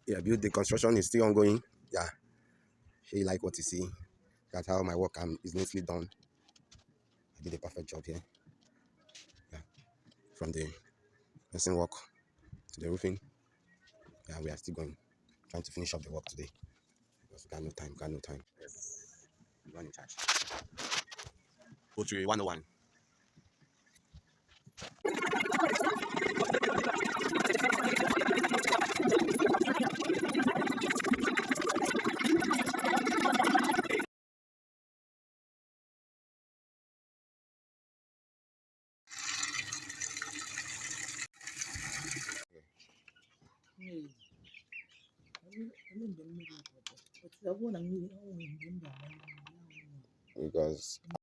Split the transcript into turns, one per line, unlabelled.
Yeah, build the construction is still ongoing. Yeah, sure you like what you see. That's how my work is neatly done. I did a perfect job here. Yeah, from the fencing work to the roofing. Yeah, we are still going, trying to finish up the work today because we got no time. Got no time. The one in charge. Poultry 101. Because